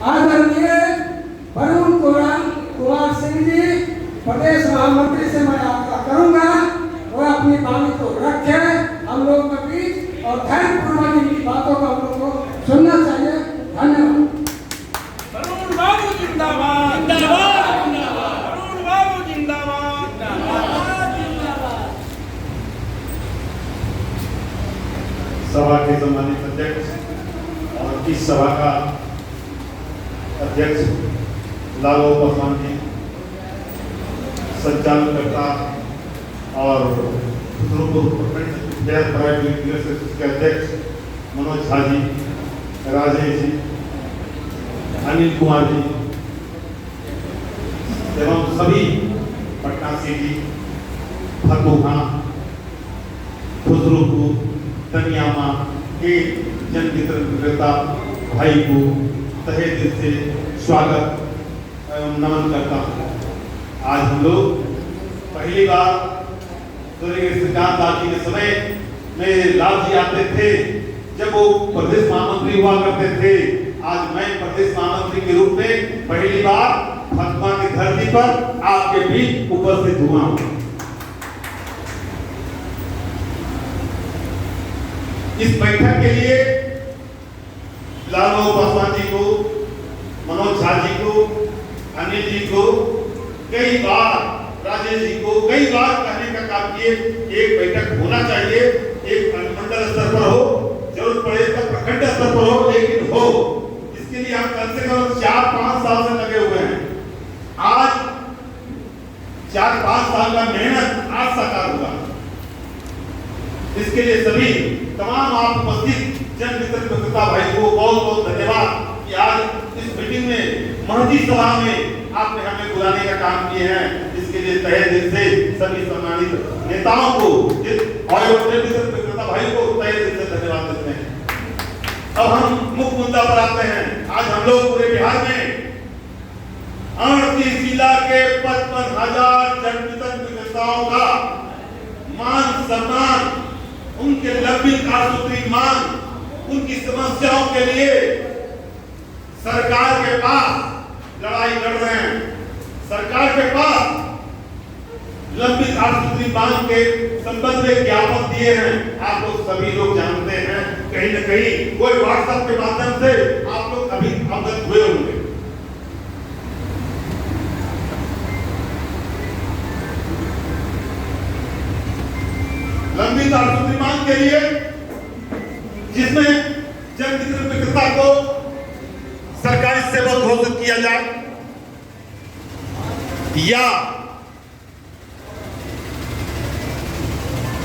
आदरणीय वरुण कुमार सिंह जी प्रदेश महामंत्री से मैं आग्रह करूंगा वो अपनी वाणी को रखे हम लोगों के बीच और ध्यानपूर्वक इनकी बातों को हम लोग को सुनना चाहिए। धन्यवाद। वरुण बाबू जिंदाबाद जिंदाबाद वरुण बाबू जिंदाबाद जिंदाबाद। सभा के सम्मानित अध्यक्ष और इस सभा का अध्यक्ष लालू पासवान जी, संचालनकर्ता और के अध्यक्ष मनोज झा जी, राजेश जी, अनिल कुमार जी एवं सभी पटनासी जी, फतुहा, खुसरूपुर, तनियामा के जन वितरण विक्रेता भाई को तहे दिल से स्वागत एवं नमन करता हूँ। आज हम लोग पहली बार श्रीकांत दादी के समय में लाल जी आते थे जब वो प्रदेश महामंत्री हुआ करते थे। आज मैं प्रदेश महामंत्री के रूप में पहली बार फतुहा की धरती पर आपके बीच उपस्थित हुआ हूँ। इस बैठक के लिए लालू पासवान जी को, मनोज झा जी को, अनिल जी को कई बार, राजेश जी को कई बार कहने का काम किए एक बैठक होना चाहिए, एक मंडल स्तर पर हो, जरूरत पड़े तो प्रखंड स्तर पर हो, लेकिन हो। इसके लिए हम कम से कम 4-5 साल से लगे हुए हैं। आज 4-5 साल का मेहनत आज साकार हुआ। इसके लिए सभी तमाम आप उपस्थित जन वितरण विक्रेता भाई को बहुत बहुत धन्यवाद कि आज इस मीटिंग में महती सभा में आपने हमें बुलाने का काम किए हैं। इसके लिए तहे दिल से सभी सम्मानित नेताओं को और जन वितरण विक्रेता भाई को तहे दिल से धन्यवाद देते हैं। अब हम मुख्य मुद्दा पर आते हैं। आज हम लोग पूरे बिहार में 38 जिला के 55,000 जन वितरण विक्रेताओं का मान सम्मान, उनके लंबित कारणसूत्री मांग, उनकी समस्याओं के लिए सरकार के पास लड़ाई लड़ रहे हैं। सरकार के पास लंबित कारणसूत्री मांग के संबंध में ज्ञापन दिए हैं। आप लोग सभी लोग जानते हैं, कहीं न कहीं कोई व्हाट्सएप के माध्यम से आप लोग अभी अवगत हुए होंगे। लंबित कारणसूत्री मांग के लिए जिसमें जन वितरण विक्रेता को सरकारी सेवक घोषित किया जाए या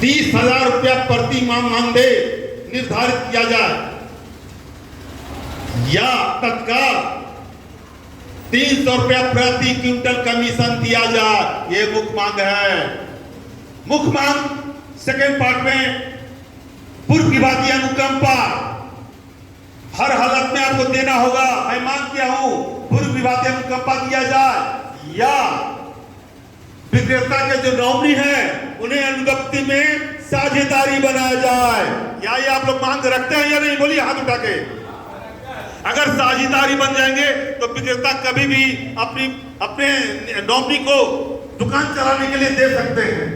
30,000 रुपया प्रति माह मानदेय निर्धारित किया जाए या तत्काल 300 रुपया प्रति क्विंटल कमीशन दिया जाए। ये मुख्य मांग है। मुख्य मांग सेकेंड पार्ट में पूर्व विभागीय अनुकंपा हर हालत में आपको देना होगा। मैं मांग किया हूं पूर्व विभागीय अनुकंपा दिया जाए या विक्रेता के जो नॉमिनी है उन्हें अनुज्ञप्ति में साझेदारी बनाया जाए। या ये आप लोग मांग रखते हैं या नहीं? बोलिए हाथ उठा के। अगर साझेदारी बन जाएंगे तो विक्रेता कभी भी अपने नॉमिनी को दुकान चलाने के लिए दे सकते हैं।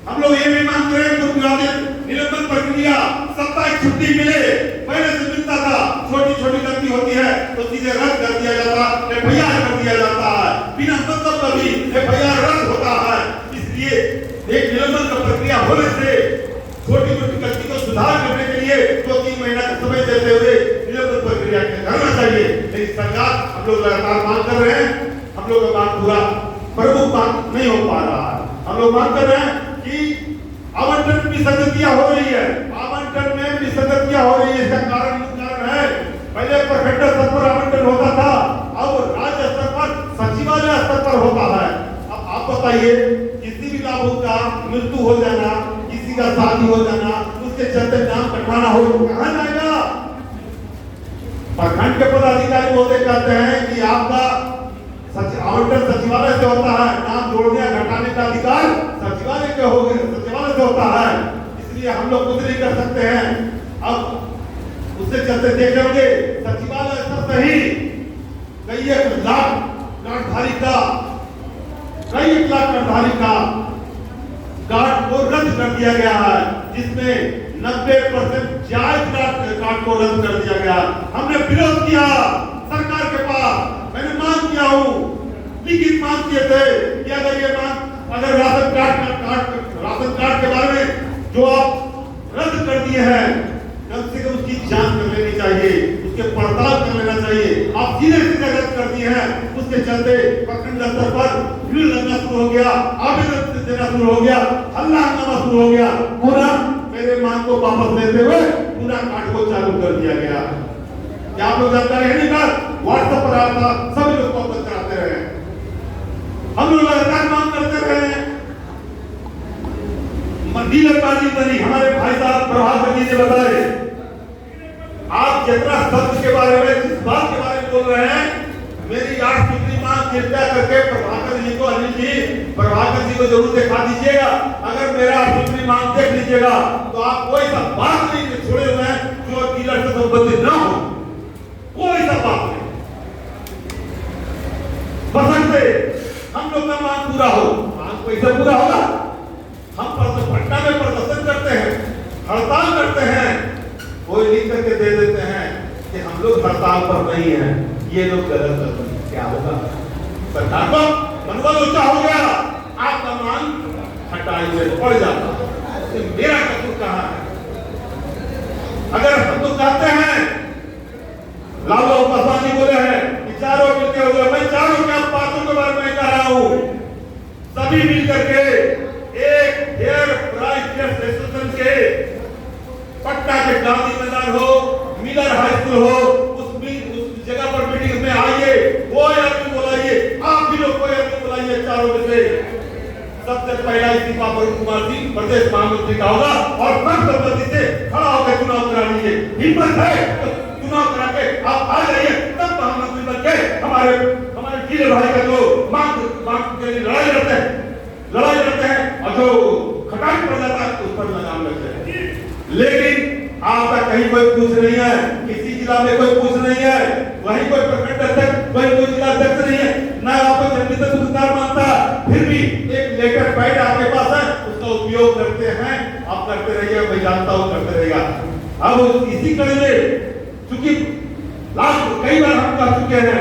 हम लोग ये भी मांग रहे हैं निलंबन प्रक्रिया, साप्ताहिक छुट्टी मिले। पहले से मिलता था, छोटी छोटी गलती होती है तो सीधे रद्द कर दिया जाता, एफआईआर कर दिया जाता है। बिना मतलब का भी एफआईआर रद्द होता है। इसलिए एक निलंबन का प्रक्रिया होने से छोटी छोटी गलती को सुधार करने के लिए 2-3 महीना का समय देते हुए निलंबन प्रक्रिया करना चाहिए। लेकिन सरकार, हम लोग लगातार मांग कर रहे हैं, हम लोग का मांग पूरा प्रमुख मांग नहीं हो पा रहा है। हम लोग मांग कर रहे हैं कि आवंटन विसंगतियां हो रही है, आवंटन में विसंगतियां हो रही है। इसका कारण है पहले प्रखंड स्तर पर आवंटन होता था, अब राज्य स्तर पर सचिवालय स्तर पर होता है। अब आप बताइए, किसी भी लाभुक का मृत्यु हो जाना, किसी का शादी हो जाना, उसके चलते नाम कटवाना हो तो कहां जाएगा? प्रखंड के पदाधिकारी बोलते कहते हैं कि आपका आवंटन सचिवालय से होता है, नाम जोड़ने या घटाने का अधिकार सचिवालय के हो गए, सचिवालय से होता है। इसलिए हम लोग कुछ नहीं कर सकते हैं। अब उससे चलते देख लेंगे सचिवालय स्तर से ही कई 1 लाख कार्डधारी का कार्ड को रद्द कर दिया गया है, जिसमें 90% जायज कार्ड को रद्द कर दिया गया। हमने विरोध किया सरकार के पास, मैंने मांग किया हूँ, लिखित मांग किए थे कि अगर राशन कार्ड के बारे में जो आप रद्द कर दिए हैं, कम से कम उसकी जांच कर लेनी चाहिए, उसके पड़ताल कर लेना चाहिए। आप सीधे रद्द कर दिए हैं, उसके चलते प्रखंड स्तर पर भीड़ लगना शुरू हो गया, आवेदन देना शुरू हो गया, हल्ला हंगामा शुरू हो गया। पूरा मेरे मांग को वापस लेते हुए पूरा कार्ड को चालू कर दिया गया। क्या आप लोग जानकारी है? नहीं कर व्हाट्सएप पर आया था, सभी लोग को अवगत कराते रहे। हम लोग लगातार मांग करते रहे। डीलरबाजी बनी, हमारे भाई साहब प्रभाकर जी ने बताए। आप जितना शब्द के बारे में, जिस बात के बारे में बोल रहे हैं, मेरी 8 सूत्री मांग कृपया करके प्रभाकर जी को, अनिल जी प्रभाकर जी को जरूर दिखा दीजिएगा। अगर मेरा 8 सूत्री मांग देख लीजिएगा तो आप कोई सा बात नहीं छोड़े हुए हैं जो डीलर से संबंधित न हो, कोई सा बात नहीं। बसंते हम लोग का मांग पूरा हो, मांग कैसे पूरा होगा? हम पटना में प्रदर्शन करते हैं, हड़ताल करते हैं, कोई लिख करके दे देते हैं कि हम लोग हड़ताल पर नहीं हैं, ये लोग गलत करते हैं। क्या होगा? सरकार को मनोबल ऊंचा हो गया, आपका मांग हटाइए पड़ जाता। तो मेरा कसूर कहाँ है? अगर हम तो कहते हैं, लालू प्रसाद जी बोले हैं कि चारों मिलकर हो गया, मैं चारों क्या बातों के बारे में कह रहा हूँ, सभी मिल करके एक हेयर प्राइस एसोसिएशन के पटना के गांधी मैदान हो, मिलर हाई स्कूल हो, उस जगह पर मीटिंग में आइए, कोई आदमी बुलाइए, आप भी लोग कोई आदमी बुलाइए चारों में से। सबसे पहला इस्तीफा वरुण कुमार सिंह प्रदेश महामंत्री का होगा और सर्वसम्मति से खड़ा होकर चुनाव करा लीजिए। हिम्मत है तो चुनाव करा के आप आ जाइए, तब महामंत्री बन के हमारे डीलर भाई का जो मांग के लिए लड़ाई लड़ते हैं और जो खटाई पड़ जाता है उस पर लगाम लगते हैं। लेकिन आपका कहीं कोई पूछ नहीं है, किसी जिला में कोई पूछ नहीं है, वहीं कोई प्रखंड अध्यक्ष, कोई जिला अध्यक्ष नहीं है, ना आपको जल्दी से पुरस्कार मानता, फिर भी एक लेटर पैड आपके पास है, उसका उपयोग करते हैं। आप करते रहिए, मैं जानता हूँ करते रहेगा। अब इसी कड़ी में चूंकि लास्ट कई बार हम कह चुके हैं,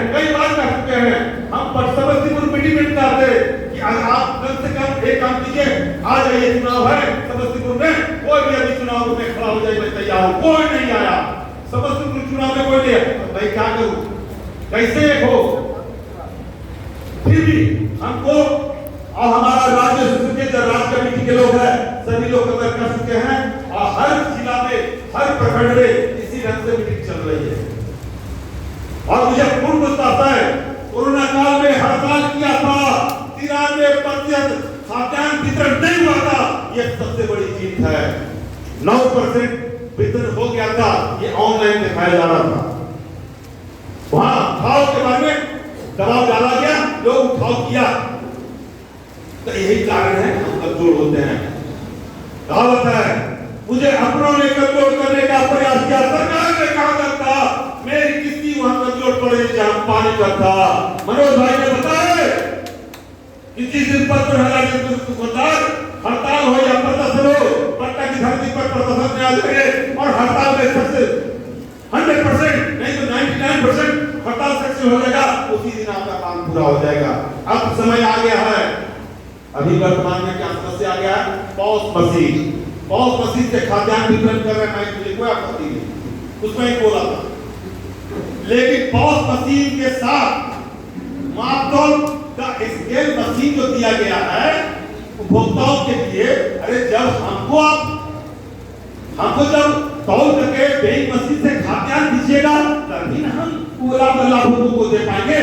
हम समस्तीपुर मीटिंग में कहते कि आप कम से कम एक काम कीजिए, आ जाइए, चुनाव है समस्तीपुर में, कोई भी अभी चुनाव में खड़ा हो जाए, मैं तैयार हूं। कोई नहीं आया समस्तीपुर चुनाव में, कोई नहीं आया, तो मैं क्या करूं, कैसे हो? फिर भी हमको और हमारा राज्य कमेटी के लोग हैं, सभी लोग कवर कर चुके हैं और हर जिला में, हर प्रखंड में इसी ढंग से मीटिंग चल रही है। और मुझे पूर्ण विश्वास है, कोरोना काल में हड़ताल किया था, 93% खाद्यान्न वितरण नहीं हुआ था, ये सबसे बड़ी जीत है। 9% वितरण हो गया था, ये ऑनलाइन दिखाया जा रहा था। वहां उठाव के बारे में दबाव डाला गया, लोग उठाव किया, तो यही कारण है हम कमजोर होते हैं। कहावत है, मुझे अपनों ने कमजोर करने का प्रयास किया, सरकार ने कहा था मेरी किसी वहां कमजोर पड़े जहां पानी का था। मनोज भाई ने बताया किसी दिन पर हड़ताल हो या प्रदर्शन हो, पटना की धरती पर प्रदर्शन में आ जाएंगे और हड़ताल में सबसे 100% नहीं तो 99% हड़ताल सक्सेस हो जाएगा, उसी दिन आपका काम पूरा हो जाएगा। अब समय आ गया है, अभी वर्तमान में क्या समस्या आ गया है? पॉस मशीन से खाद्यान्न वितरण कर रहे हैं, मुझे कोई आपत्ति नहीं, उसमें ही बोला था। लेकिन पॉस मशीन के साथ मापतौल का स्केल मशीन जो दिया गया है उपभोक्ताओं के लिए, अरे जब हमको जब तौल करके वेइंग मशीन से खाद्यान्न दीजिएगा तभी ना हम पूरा लाभुकों को दे पाएंगे।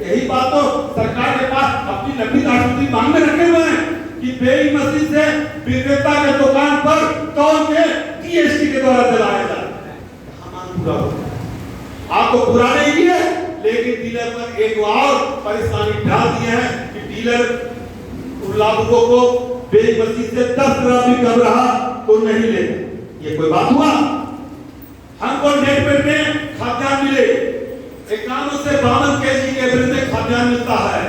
यही बात तो सरकार के पास अपनी लंबी दार्शनिक मांग में रखे हुए हैं कि वेइंग मशीन से विक्रेता के दुकान पर तौल के जीएसटी के द्वारा दिलाया जाए। आपको पूरा नहीं किया, लेकिन डीलर पर एक और परेशानी डाल दी है कि डीलर लाभुकों को वेइंग मशीन से 10 ग्राम भी कम रहा तो नहीं लेगा। ये कोई बात हुआ? हमको नेट में खाद्यान्न मिले, 51 से 52 kg के एवरेज में खाद्यान्न मिलता है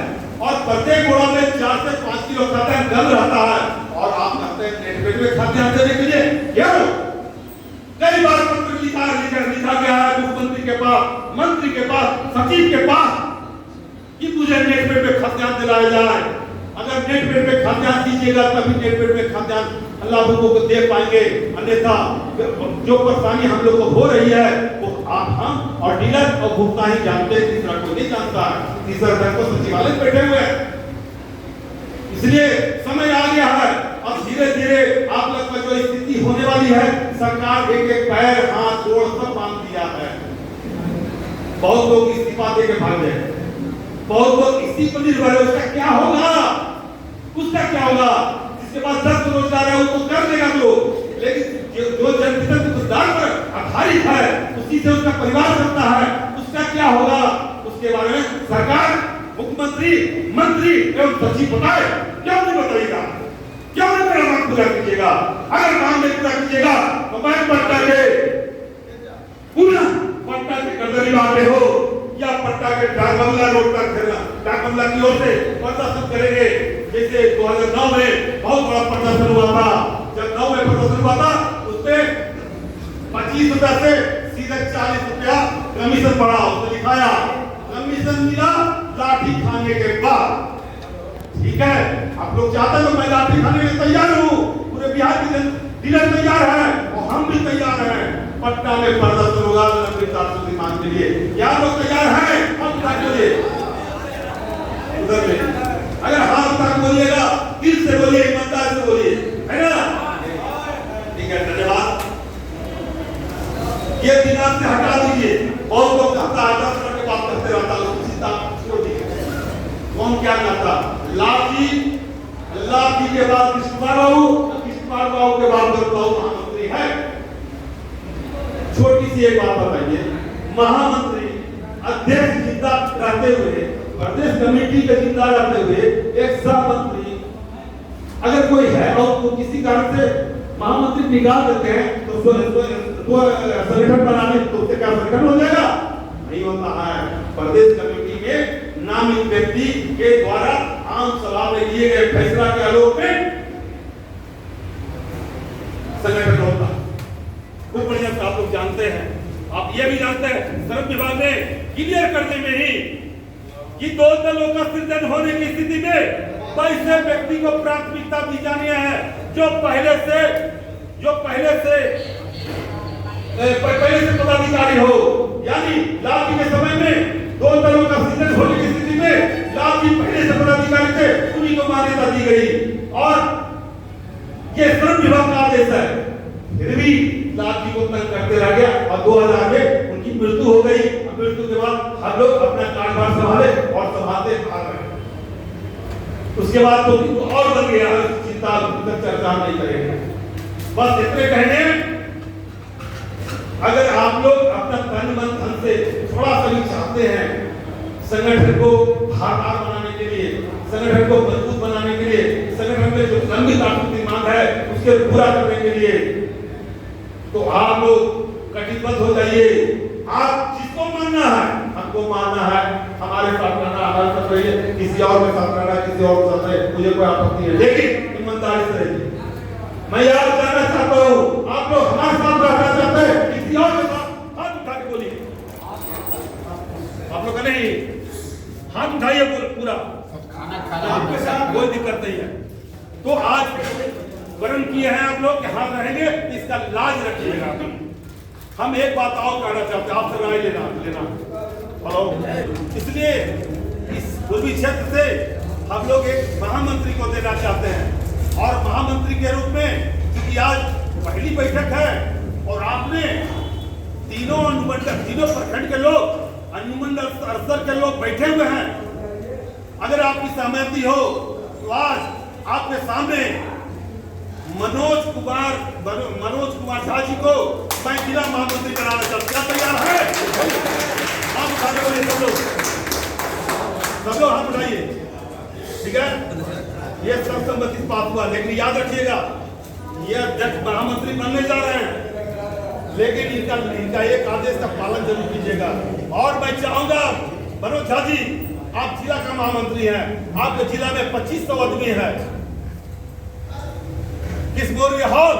और प्रत्येक बोरा में 4 से 5 किलो खाद्यान्न डल रहता है और आप कहते हैं नेट वेट में खाद्यान्न देने के लिए क्यों? कई बार पत्र लिखा गया है मुख्यमंत्री के पास, मंत्री के पास, सचिव के पास कि मुझे नेट वेट में खाद्यान्न दिलाया जाए। अगर नेट वेट में खाद्यान्न दीजिएगा तभी नेट वेट में खाद्यान्न अल्लाह लोगों को दे पाएंगे, अन्यथा जो परेशानी हम लोग को हो रही है वो आप, हम और डीलर और भुगता ही जानते हैं, तीसरा कोई नहीं जानता है। तीसरा धर्म को सचिवालय में बैठे हुए हैं। इसलिए समय आ गया है, अब धीरे धीरे आप लोग का जो स्थिति होने वाली है, सरकार एक एक पैर हाथ जोड़ सब बांध दिया है। बहुत लोग इस्तीफा दे के भाग गए, बहुत लोग इसी पर निर्भर है। उसका क्या होगा? उसका क्या होगा? जिसके पास 10 रोजगार है उसको कर देगा लोग, लेकिन जो जनता पर आधारित है उसी से उसका परिवार चलता है, उसका क्या होगा? उसके बारे में सरकार, मुख्यमंत्री, मंत्री एवं सचिव बताए। क्यों नहीं बताइएगा? क्यों नहीं मेरा मांग पूरा कीजिएगा? अगर मांग नहीं पूरा कीजिएगा तो मैं पट्टा के पूरा पट्टा के गर्दनी बांधे हो या पट्टा के डाकबंगला रोड पर खेलना, डाकबंगला की ओर से प्रदर्शन करेंगे। जैसे 2009 में बहुत बड़ा प्रदर्शन हुआ था। जब 9 में प्रदर्शन हुआ था उसमें 25 रुपया से सीधे 40 रुपया कमीशन बढ़ा, उसने दिखाया कमीशन मिला लाठी खाने के बाद। ठीक है, आप लोग चाहते हैं तो मैं लाठी खाने के लिए तैयार हूँ, पूरे बिहार के डीलर तैयार है और हम भी तैयार हैं। पटना में प्रदर्शन होगा लंबी मांग के लिए, क्या लोग तैयार हैं? हम बोलिए उधर में, अगर हाथ तक बोलिएगा, दिल से बोलिए, ईमानदार से बोलिए, है ना? ठीक है, धन्यवाद। ये दिमाग से हटा दीजिए। बहुत लोग कहता है 10 मिनट के बाद करते रहता है, छोड़ दीजिए। कौन क्या करता? लाभ जी के बाद कृष्ण कुमार बाबू के बाद बाबू महामंत्री है। छोटी सी एक बात बताइए, महामंत्री अध्यक्ष जिंदा रहते हुए, प्रदेश कमेटी के जिंदा रहते हुए एक सह मंत्री अगर कोई है और वो किसी कारण से महामंत्री निकाल देते हैं तो संगठन बनाने तो उससे क्या संगठन हो जाएगा? नहीं होता है। प्रदेश कमेटी में नामित व्यक्ति के द्वारा आम सभा में लिए गए फैसला के आलोक में संगठन होता है। खूब बढ़िया से आप लोग जानते हैं। आप ये भी जानते हैं श्रम विभाग ने क्लियर करने में ही कि 2 दलों का सृजन होने की स्थिति में वैसे व्यक्ति को प्राथमिकता दी जानी है जो पहले से पदाधिकारी हो। यानी लाल जी के समय में 2 दलों का सृजन होने की स्थिति में लाल जी पहले से पदाधिकारी थे, उन्हीं को मान्यता दी गई और ये श्रम विभाग का आदेश है। फिर भी लाल जी को तंग करते रह गया और 2000 में उनकी मृत्यु हो गई। मृत्यु के बाद हम लोग अपना कार्यभार संभाले और संभालते आ रहे। उसके बाद तो और बन गया, चिंता चर्चा नहीं करेंगे। बस इतने कहने, अगर आप लोग अपना तन मन धन से थोड़ा सा भी चाहते हैं संगठन को धारदार बनाने के लिए, संगठन को मजबूत बनाने के लिए, संगठन में जो लंबी ताकत मांग है उसके पूरा करने के लिए, तो आप लोग कटिबद्ध हो जाइए। आप जिसको मानना है, हमको मानना है, हमारे साथ रहना, हमारे साथ रहिए, किसी और के साथ रहना, किसी और के साथ रहिए, मुझे कोई आपत्ति नहीं, लेकिन ईमानदारी से रहिए। मैं याद करना चाहता हूँ, आप लोग हमारे साथ रहना चाहते हैं, किसी और के साथ हाथ उठा के बोलिए। आप लोग नहीं, हाथ उठाइए पूरा, आपके साथ कोई दिक्कत नहीं है। तो आज वर्ण किए हैं आप लोग कि हाथ रहेंगे, इसका लाज रखिएगा। हम एक बात और कहना चाहते हैं, आपसे राय लेना हेलो, इसलिए इस पूर्वी क्षेत्र से हम लोग एक महामंत्री को देना चाहते हैं और महामंत्री के रूप में क्योंकि आज पहली बैठक है और आपने तीनों अनुमंडल, तीनों प्रखंड के लोग, अनुमंडल स्तर के लोग बैठे हुए हैं। अगर आपकी सहमति हो तो आज आपके सामने मनोज कुमार झा जी को मैं जिला महामंत्री बनाना चाहता हूं। क्या तैयार है? आप उठाने वाले सब लोग हाथ उठाइए। ठीक है, ये सब सम्मति पास हुआ, लेकिन याद रखिएगा ये अध्यक्ष महामंत्री बनने जा रहे हैं, लेकिन इनका एक आदेश का पालन जरूर कीजिएगा। और मैं चाहूंगा मनोज झा जी, आप जिला का महामंत्री हैं, आपके जिला में 2500 आदमी है। किस बोरिया हॉल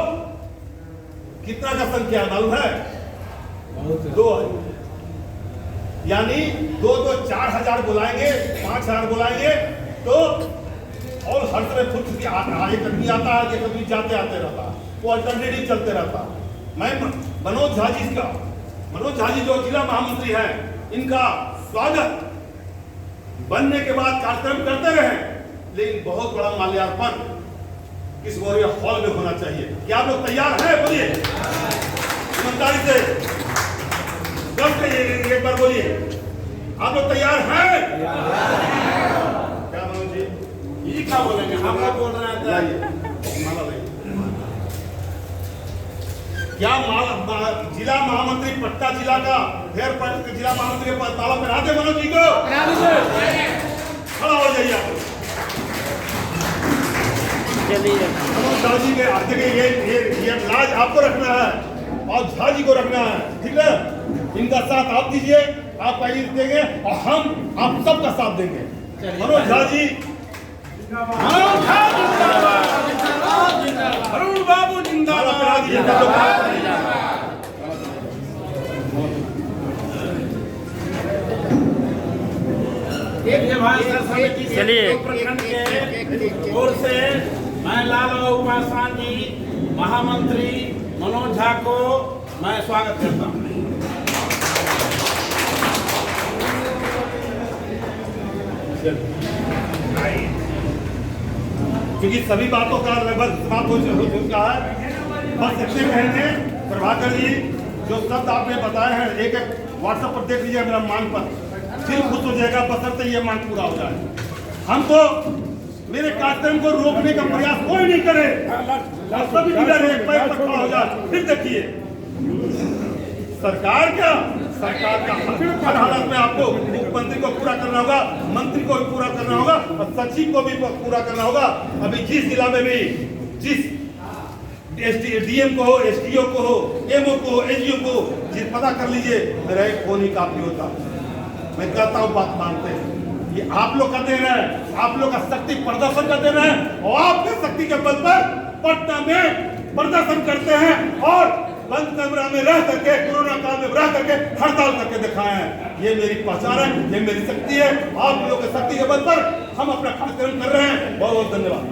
कितना का संख्या मालूम है? 2 यानी 4,000 बुलाएंगे, 5,000 बुलाएंगे तो और हर तरह फुट एक आदमी आता है, एक आदमी जाते आते रहता है, वो अल्टरनेटिव चलते रहता है। मैं मनोज झा जी जो जिला महामंत्री हैं, इनका स्वागत बनने के बाद कार्यक्रम करते रहे, लेकिन बहुत बड़ा माल्यार्पण इस बोरिया हॉल में होना चाहिए। क्या आप लोग तैयार हैं? बोलिए ईमानदारी से, एक बार बोलिए, आप लोग तैयार हैं? क्या मनोज जी, ये क्या बोलेंगे? हम लोग बोल रहे हैं क्या जिला महामंत्री पटना जिला का फिर जिला महामंत्री के ताला पहना दे मनोज जी को? खड़ा हो जाइए आप। मनोज झा जी के आगे ये लाज आपको रखना है और झा जी को रखना है, ठीक है? इनका साथ आप दीजिए, आप पहले देंगे और हम आप सबका साथ देंगे। मनोज झा जी, अरुण बाबू जिंदाबाद। चलिए प्रखंड के ओर से मैं लाल बाबू पासवान जी महामंत्री मनोज झा को मैं स्वागत करता हूँ। क्योंकि सभी बातों का लगभग समाप्त हो चुका है, बस इतने कहेंगे प्रभाकर जी जो शब्द आपने बताए हैं, एक व्हाट्सएप पर देख लीजिए मेरा मांग पर, दिल खुश हो जाएगा, बशर्ते ये मांग पूरा हो जाए। हमको मेरे कार्यक्रम को रोकने का प्रयास कोई नहीं करे, सभी लीडर एक पैर पर खड़ा हो जाए। फिर देखिए सरकार का हर हालत में आपको मुख्यमंत्री को पूरा करना होगा, मंत्री को भी पूरा करना होगा और सचिव को भी पूरा करना होगा। अभी जिस जिला में भी जिस डीएम को हो, एसडीओ को हो, एमओ को हो, एजीओ को जिस पता कर लीजिए, मेरा एक फोन ही काफी होता। मैं कहता हूँ बात मानते हैं, ये आप लोग का देना है, आप लोग का शक्ति प्रदर्शन का देना है और आपके शक्ति के बल पर पटना में प्रदर्शन करते हैं और बंद कमरा में रह करके, कोरोना काल में रह करके हड़ताल करके दिखाए हैं। ये मेरी पहचान है, ये मेरी शक्ति है। आप लोगों की शक्ति के बल पर हम अपना कार्यक्रम कर रहे हैं। बहुत बहुत धन्यवाद।